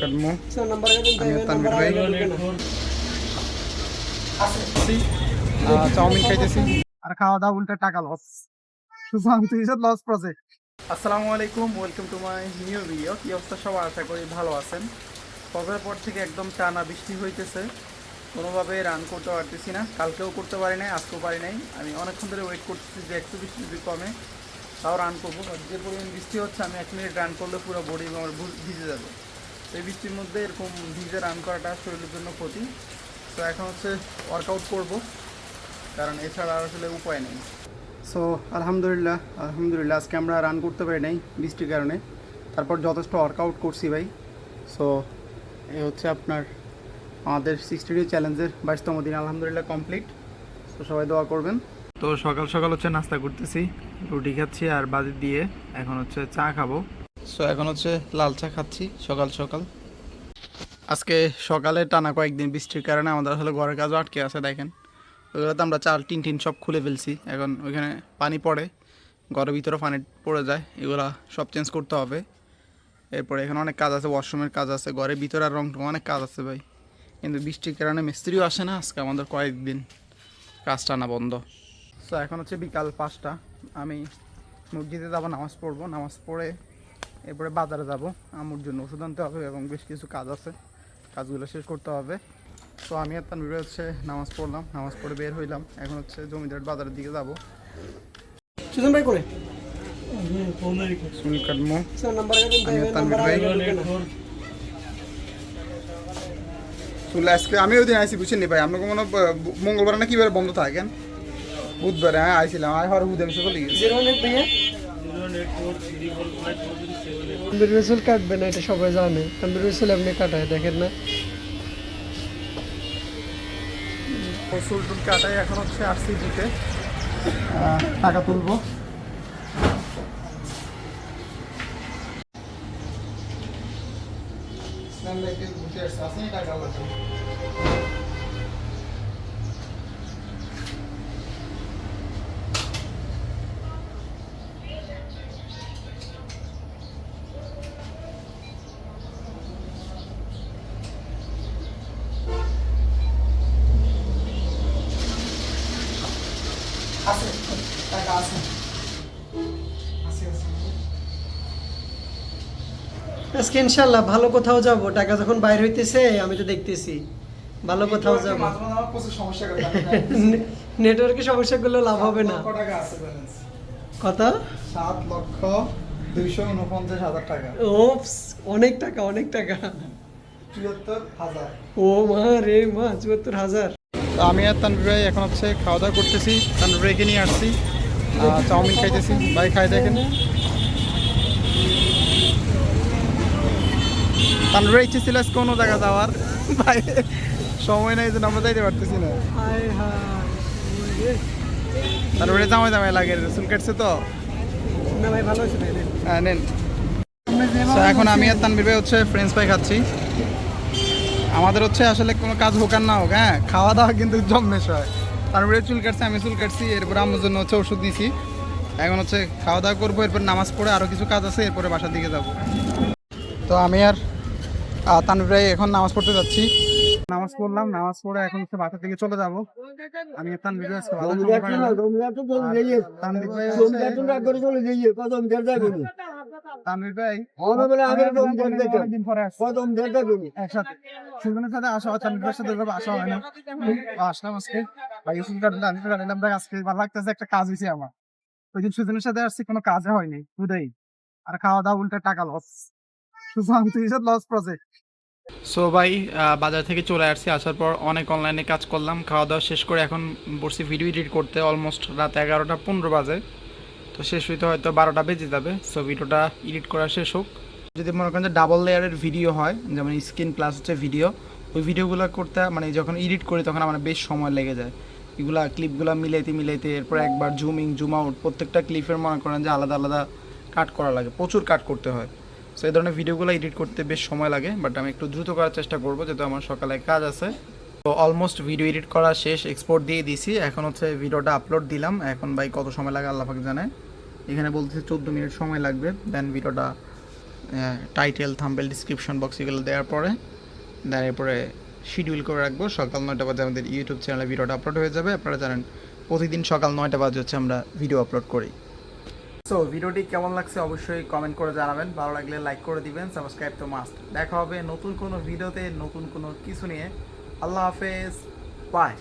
কাটমো chowmein খাইতেছি আর খাওয়া দাওয়া উল্টা টাকা লস লস প্রজেক্ট। আসসালামু আলাইকুম, welcome to my new video. কি অবস্থা সবার, আশা করি ভালো আছেন। ফজরের পর থেকে একদম টানা বৃষ্টি হইতেছে, কোনোভাবে রান করতে পারতেছি না। কালকেও করতে পারি নাই, আজকেও পারি নাই। আমি অনেকক্ষণ ধরে ওয়েট করতেছি যে একটু বৃষ্টি যদি কমে তাও রান করবো। যে পরিমাণ বৃষ্টি হচ্ছে, আমি 1 মিনিট রান করলে পুরো বডি আমার ভিজে যাবে। এই বৃষ্টির মধ্যে এরকম ভিজে রান করাটা শরীরের জন্য ক্ষতি। তো এখন হচ্ছে ওয়ার্কআউট করব, কারণ এছাড়া আসলে উপায় নেই। সো আলহামদুলিল্লাহ আজকে আমরা রান করতে পারি নাই বৃষ্টির কারণে। তারপর যথেষ্ট ওয়ার্কআউট করছি ভাই। সো এই হচ্ছে আপনার আমাদের 60 ডে চ্যালেঞ্জের 22তম দিন আলহামদুলিল্লাহ কমপ্লিট। তো সবাই দোয়া করবেন। তো সকাল সকাল হচ্ছে নাস্তা করতেছি, রুটি খাচ্ছি আর বাজি দিয়ে। এখন হচ্ছে চা খাবো। সো এখন হচ্ছে লাল চা খাচ্ছি সকাল সকাল। আজকে সকালে টানা কয়েকদিন বৃষ্টির কারণে আমাদের আসলে ঘরের কাজও আটকে আছে। দেখেন ওইগুলোতে আমরা চাল টিন সব খুলে ফেলছি। এখন ওইখানে পানি পড়ে, ঘরের ভিতরে পানি পড়ে যায়, এগুলা সব চেঞ্জ করতে হবে। এরপরে এখানে অনেক কাজ আছে, ওয়াশরুমের কাজ আছে, ঘরের ভিতরে আর রং অনেক কাজ আছে ভাই। কিন্তু বৃষ্টির কারণে মিস্ত্রিও আসে না। আজকে আমাদের কয়েকদিন কাজ টানা বন্ধ। সো এখন হচ্ছে বিকাল 5টা। আমি মসজিদে যাবো, নামাজ পড়বো। নামাজ পড়ে এরপরে বাজারে যাব, আম্মুর জন্য ওষুধ আনতে হবে এবং বেশ কিছু কাজ আছে, কাজগুলো শেষ করতে হবে। তো আমি আর তানভীর হচ্ছে নামাজ পড়লাম, নামাজ পড়ে বের হইলাম। এখন হচ্ছে জমিদার বাজারের দিকে যাবো। সুজন ভাই করে কাটমো চলে আজকে আমি ওই দিন আইসি বুঝছেন ভাই। আপনাকে কোনো মঙ্গলবার না কিবার বন্ধ থাকেন? বুধবারে হ্যাঁ আইছিলাম, আই হর হুদে মিশে চলে গেছি। তানভীর রসুল কাটবে না, এটা সবাই জানে। তানভীর রসুল এমনি কাটায়, দেখেন না? রসুল টুল কাটাই। এখন হচ্ছে আসছি দিতে, টাকা তুলবো। টাকা আছে, টাকা আছে। আজকে ইনশাল্লাহ ভালো কোথাও যাব। টাকা যখন বাইর হইতেছে আমি তো দেখতেছি ভালো কোথাও যাব। নেটওয়ার্কের সমস্যাগুলো লাভ হবে না। কত? 7,249,000 টাকা। ওপস, অনেক টাকা, অনেক টাকা। 74,000। ও মা রে মা, 74,000। তো আমি আর তানভীর ভাই এখন হচ্ছে খাওয়া দাওয়া করতেছি। তানভীর ভাইকে নিয়ে আসছি, চাউমিন খাইতেছি। ভাই খাই দেখেন। তানভীর ভাই ইচ্ছে ছিল আজকে কোনো জায়গা যাওয়ার, ভাই সময় নেই, যেন আমরা যাইতে পারতেছি না। তারপরে জামাই লাগে, রসুন কাটছে তো। না ভাই, ভালো আছে ভাই। হ্যাঁ নেন। এখন আমি আর তানভীর ভাই হচ্ছে ফ্রেঞ্চ ফ্রাই খাচ্ছি। আমাদের হচ্ছে আসলে কোনো কাজ হোক আর না হোক, হ্যাঁ খাওয়া দাওয়া কিন্তু জম্মেশ হয়। তারপরে চুল কাটছে, আমি চুল কাটছি, এরপরে আমার জন্য হচ্ছে ওষুধ নিয়েছি। এখন হচ্ছে খাওয়া দাওয়া করবো, এরপর নামাজ পড়ে আরও কিছু কাজ আছে, এরপরে বাসার দিকে যাব। তো আমি আর তানভীর ভাই এখন নামাজ পড়তে যাচ্ছি। নামাজ পড়লাম, নামাজ পড়ে এখন হচ্ছে বাসার দিকে চলে যাব। আমি তানভীর ভাই তানভীর ভাই অনেকদিন পরে একসাথে সুজনের সাথে আসা হয়, তানভীর ভাইয়ের সাথে আসা হয় না। আসলাম আজকে, ভাই ওষুধ কাটলাম, ভাই আজকে ভালো লাগতেছে, একটা কাজ হয়েছে আমার। ওই দিন সুজনের সাথে আসছি, কোনো কাজে হয়নি হুদাই, আর খাওয়া দাওয়া উল্টা টাকা loss. Sujan loss project. So ভাই বাজার থেকে চলে আসছি, আসার পর অনেক অনলাইনে কাজ করলাম, খাওয়া দাওয়া শেষ করে এখন বসছি ভিডিও এডিট করতে। অলমোস্ট রাত 11টা 15 বাজে। তো শেষ হইতে হয়তো 12টা বেজে যাবে। সো ভিডিওটা এডিট করা শেষ হোক। যদি মনে করেন যে ডাবল লেয়ারের ভিডিও হয়, যেমন স্ক্রিন প্লাস হচ্ছে ভিডিও, ওই ভিডিওগুলো করতে মানে যখন এডিট করি তখন আমার বেশ সময় লেগে যায়। এগুলা ক্লিপগুলো মিলাইতে এরপর একবার জুম আউট, প্রত্যেকটা ক্লিপের মনে করেন যে আলাদা আলাদা কাট করা লাগে, প্রচুর কাট করতে হয়। সো এই ধরনের ভিডিওগুলো এডিট করতে বেশ সময় লাগে, বাট আমি একটু দ্রুত করার চেষ্টা করবো যেহেতু আমার সকালে কাজ আছে। তো অলমোস্ট ভিডিও এডিট করা শেষ, এক্সপোর্ট দিয়ে দিছি। এখন হচ্ছে ভিডিওটা আপলোড দিলাম। এখন ভাই কত সময় লাগে আল্লাহ পাক জানে। এখানে বলতেছে 14 মিনিট সময় লাগবে, দেন ভিডিওটা টাইটেল থাম্বেল ডিসক্রিপশন বক্স এগুলো দেওয়ার পরে দেন এরপরে শিডিউল করে রাখবো সকাল 9টা বাজে আমাদের ইউটিউব চ্যানেলে ভিডিওটা আপলোড হয়ে যাবে। আপনারা জানেন প্রতিদিন সকাল 9টা বাজে হচ্ছে আমরা ভিডিও আপলোড করি। সো ভিডিওটি কেমন লাগছে অবশ্যই কমেন্ট করে জানাবেন, ভালো লাগলে লাইক করে দিবেন, সাবস্ক্রাইব তো মাস্ট। দেখা হবে নতুন কোনো ভিডিওতে নতুন কোনো কিছু নিয়ে। আল্লাহ হাফেজ, বাই।